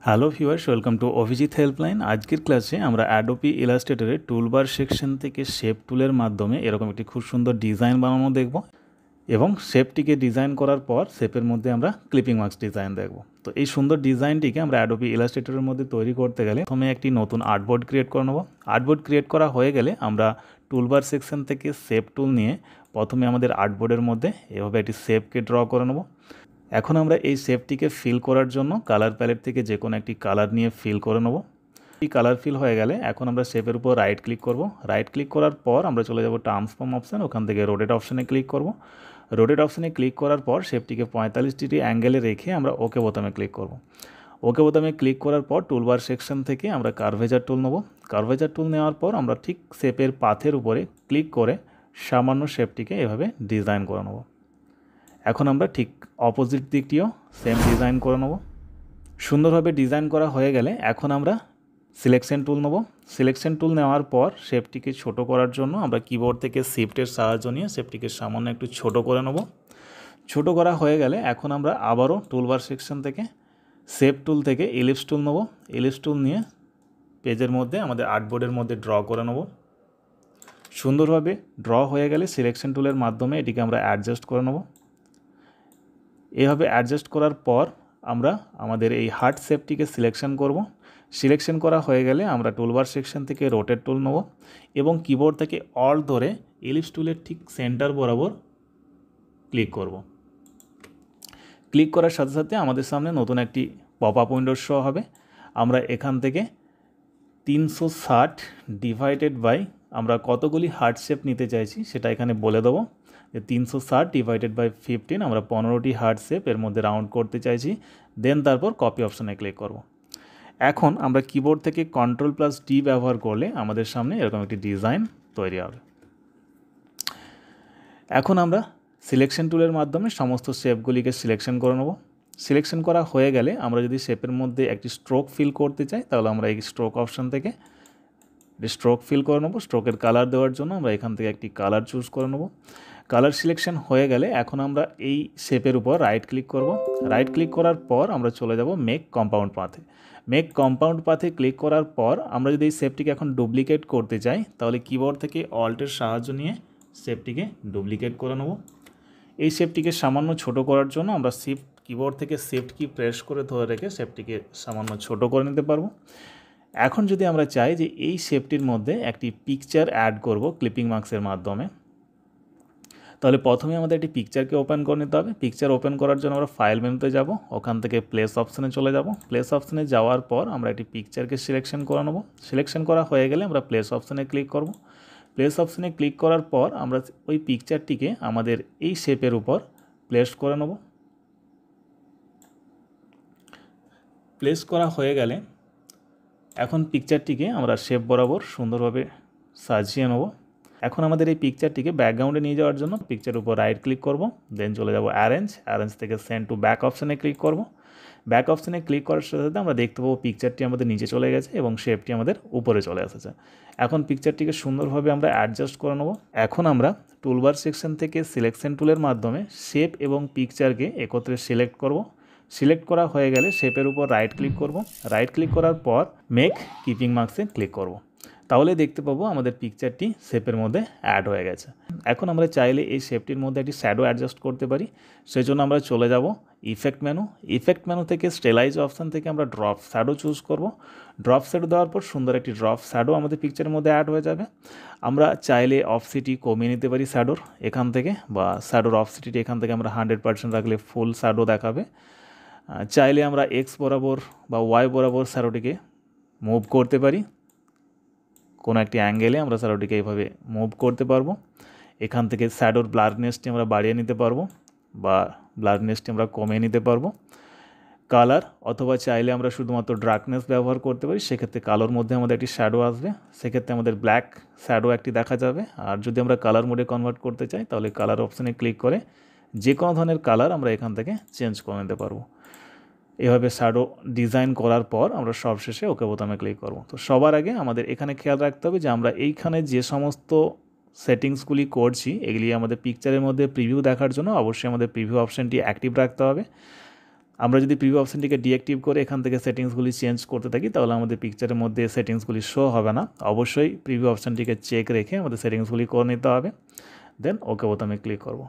Hello viewers, welcome to Abhijit helpline. আজকের ক্লাসে আমরা অ্যাডোবি ইলাস্ট্রেটরের টুলবার সেকশন থেকে শেপ টুলের মাধ্যমে এরকম একটি খুব সুন্দর ডিজাইন বানানো দেখব এবং শেপটিকে ডিজাইন করার পর শেপের মধ্যে আমরা ক্লিপিং মার্কস ডিজাইন দেখব। তো এই সুন্দর ডিজাইনটিকে আমরা অ্যাডোবি ইলাস্ট্রেটরের মধ্যে তৈরি করতে গেলে প্রথমে একটি নতুন আর্টবোর্ড ক্রিয়েট করে নেব। আর্টবোর্ড ক্রিয়েট করা হয়ে গেলে আমরা টুলবার সেকশন থেকে শেপ টুল নিয়ে প্রথমে আমাদের আর্টবোর্ডের মধ্যে এভাবে একটি শেপকে ড্র করে নেব। এখন আমরা এই শেপটিকে ফিল করার জন্য কালার প্যালেট থেকে যে কোনো একটি কালার নিয়ে ফিল করে নেব। এই কালার ফিল হয়ে গেলে এখন আমরা শেপের উপর রাইট ক্লিক করব। রাইট ক্লিক করার পর আমরা চলে যাব ট্রান্সফর্ম অপশান, ওখান থেকে রোটেট অপশানে ক্লিক করব। রোটেট অপশানে ক্লিক করার পর শেপটিকে 45 ডিগ্রি অ্যাঙ্গেলে রেখে আমরা ওকে বোতামে ক্লিক করব। ওকে বোতামে ক্লিক করার পর টুলবার সেকশন থেকে আমরা কার্ভেজার টুল নেব। কার্ভেজার টুল নেওয়ার পর আমরা ঠিক শেপের পাথের উপরে ক্লিক করে সামান্য শেপটিকে এভাবে ডিজাইন করে নেব। এখন আমরা ঠিক অপোজিট দিকটিও সেম ডিজাইন করে নেব। সুন্দরভাবে ডিজাইন করা হয়ে গেলে এখন আমরা সিলেকশন টুল নেব। সিলেকশন টুল নেওয়ার পর শেপটিকে ছোট করার জন্য আমরা কিবোর্ড থেকে শিফটের সাহায্য নিয়ে শেপটিকে সামান্য একটু ছোট করে নেব। ছোট করা হয়ে গেলে এখন আমরা আবারও টুলবার সেকশন থেকে শেপ টুল থেকে ইলিপস টুল নেব। ইলিপস টুল নিয়ে পেজের মধ্যে আমাদের আর্টবোর্ডের মধ্যে ড্র করে নেব। সুন্দরভাবে ড্র হয়ে গেলে সিলেকশন টুলের মাধ্যমে এটিকে আমরা অ্যাডজাস্ট করে নেব। এভাবে অ্যাডজাস্ট করার পর আমরা আমাদের এই হার্ট শেপটিকে সিলেকশন করব। সিলেকশন করা হয়ে গেলে আমরা টুলবার সেকশন থেকে রোটেট টুল নেব এবং কিবোর্ড থেকে অল্ট ধরে ইলিপস টুলের ঠিক সেন্টার বরাবর ক্লিক করব। ক্লিক করার সাথে সাথে আমাদের সামনে নতুন একটি পপ আপ উইন্ডো শো হবে। আমরা এখান থেকে 360 ডিভাইডেড বাই আমরা কতগুলি হার্ট শেপ নিতে চাইছি সেটা এখানে বলে দেবো যে 360 ডিভাইডেড বাই 15 আমরা 15টি হার্ট শেপ এর মধ্যে রাউন্ড করতে চাইছি। দেন তারপর কপি অপশানে ক্লিক করব। এখন আমরা কিবোর্ড থেকে Ctrl+D ব্যবহার করলে আমাদের সামনে এরকম একটি ডিজাইন তৈরি হবে। এখন আমরা সিলেকশন টুলের মাধ্যমে সমস্ত শেপগুলিকে সিলেকশন করে নেব। সিলেকশন করা হয়ে গেলে আমরা যদি শেপের মধ্যে একটি স্ট্রোক ফিল করতে চাই তাহলে আমরা এই স্ট্রোক অপশান থেকে স্ট্রোক ফিল করে নেব। স্ট্রোকের কালার দেওয়ার জন্য আমরা এখান থেকে একটি কালার চুজ করে নেব। কালার সিলেকশন হয়ে গেলে এখন আমরা এই শেপের উপর রাইট ক্লিক করব। রাইট ক্লিক করার পর আমরা চলে যাব মেক কম্পাউন্ড পাথে। মেক কম্পাউন্ড পাথে ক্লিক করার পর আমরা যদি এই শেপটিকে এখন ডুপ্লিকেট করতে চাই তাহলে কিবোর্ড থেকে অল্টের সাহায্য নিয়ে শেপটিকে ডুপ্লিকেট করে নেব। এই শেপটিকে সামান্য ছোট করার জন্য আমরা কিবোর্ড থেকে শিফট কি প্রেস করে ধরে রেখে শেপটিকে সামান্য ছোট করে নিতে পারবো। এখন যদি আমরা চাই যে এই শেপটির মধ্যে একটি পিকচার অ্যাড করব ক্লিপিং মার্কসের মাধ্যমে, তাহলে প্রথমে আমাদের একটি পিকচারকে ওপেন করে নিতে হবে। পিকচার ওপেন করার জন্য আমরা ফাইল মেনুতে যাব, ওখান থেকে প্লেস অপশানে চলে যাব। প্লেস অপশানে যাওয়ার পর আমরা একটি পিকচারকে সিলেকশন করে নেব। সিলেকশন করা হয়ে গেলে আমরা প্লেস অপশানে ক্লিক করব। প্লেস অপশানে ক্লিক করার পর আমরা ওই পিকচারটিকে আমাদের এই শেপের উপর প্লেস করে নেব। প্লেস করা হয়ে গেলে এখন পিকচারটিকে আমরা শেপ বরাবর সুন্দরভাবে সাজিয়ে নেব। এখন আমাদের এই পিকচারটিকে ব্যাকগ্রাউন্ডে নিয়ে যাওয়ার জন্য পিকচারের উপর রাইট ক্লিক করব। দেন চলে যাব অ্যারেঞ্জ থেকে সেন্ড টু ব্যাক অপশানে ক্লিক করব। ব্যাক অপশানে ক্লিক করার সাথে সাথে আমরা দেখতে পাবো পিকচারটি আমাদের নিচে চলে গেছে এবং শেপটি আমাদের উপরে চলে এসেছে। এখন পিকচারটিকে সুন্দরভাবে আমরা অ্যাডজাস্ট করে নেব। এখন আমরা টুলবার সেকশন থেকে সিলেকশন টুলের মাধ্যমে শেপ এবং পিকচারকে একত্রে সিলেক্ট করব। সিলেক্ট করা হয়ে গেলে শেপের উপর রাইট ক্লিক করব। রাইট ক্লিক করার পর মেক কিপিং মার্কসে ক্লিক করব। তাহলে দেখতে পাবো আমাদের পিকচারটি শেপের মধ্যে অ্যাড হয়ে গেছে। এখন আমরা চাইলে এই শেপটির মধ্যে একটি শ্যাডো অ্যাডজাস্ট করতে পারি। সেজন্য আমরা চলে যাব ইফেক্ট মেনু থেকে স্টেলাইজ অপশান থেকে আমরা ড্রপ শ্যাডো চুজ করব। ড্রপ শ্যাডো দেওয়ার পর সুন্দর একটি ড্রপ শ্যাডো আমাদের পিকচারের মধ্যে অ্যাড হয়ে যাবে। আমরা চাইলে অফসিটি কমিয়ে নিতে পারি শ্যাডোর এখান থেকে, বা শ্যাডোর অফসিটিটি এখান থেকে আমরা 100% রাখলে ফুল শ্যাডো দেখাবে। চাইলে আমরা এক্স বরাবর বা ওয়াই বরাবর শ্যাডোটিকে মুভ করতে পারি। কোনো একটি অ্যাঙ্গেলে আমরা শ্যাডোটিকে এইভাবে মুভ করতে পারবো। এখান থেকে শ্যাডোর ব্লারনেসটি আমরা বাড়িয়ে নিতে পারবো বা ব্লারনেসটি আমরা কমিয়ে নিতে পারবো। কালার অথবা চাইলে আমরা শুধুমাত্র ডার্কনেস ব্যবহার করতে পারি। সেক্ষেত্রে কালোর মধ্যে আমাদের একটি শ্যাডো আসবে, সেক্ষেত্রে আমাদের ব্ল্যাক শ্যাডো একটি দেখা যাবে। আর যদি আমরা কালার মোডে কনভার্ট করতে চাই তাহলে কালার অপশানে ক্লিক করে যে কোনো ধরনের কালার আমরা এখান থেকে চেঞ্জ করে নিতে পারবো। এভাবে শ্যাডো ডিজাইন করার পর আমরা সবশেষে ওকে বোতামে ক্লিক করব। তো সবার আগে আমাদের এখানে খেয়াল রাখতে হবে যে আমরা এইখানে যে সমস্ত সেটিংসগুলি করছি এগুলি আমাদের পিকচারের মধ্যে প্রিভিউ দেখার জন্য অবশ্যই আমাদের প্রিভিউ অপশানটি অ্যাক্টিভ রাখতে হবে। আমরা যদি প্রিভিউ অপশানটিকে ডিঅ্যাক্টিভ করে এখান থেকে সেটিংসগুলি চেঞ্জ করতে থাকি তাহলে আমাদের পিকচারের মধ্যে সেটিংসগুলি শো হবে না। অবশ্যই প্রিভিউ অপশানটিকে চেক রেখে আমাদের সেটিংসগুলি করে নিতে হবে। দেন ওকে বোতামে ক্লিক করব।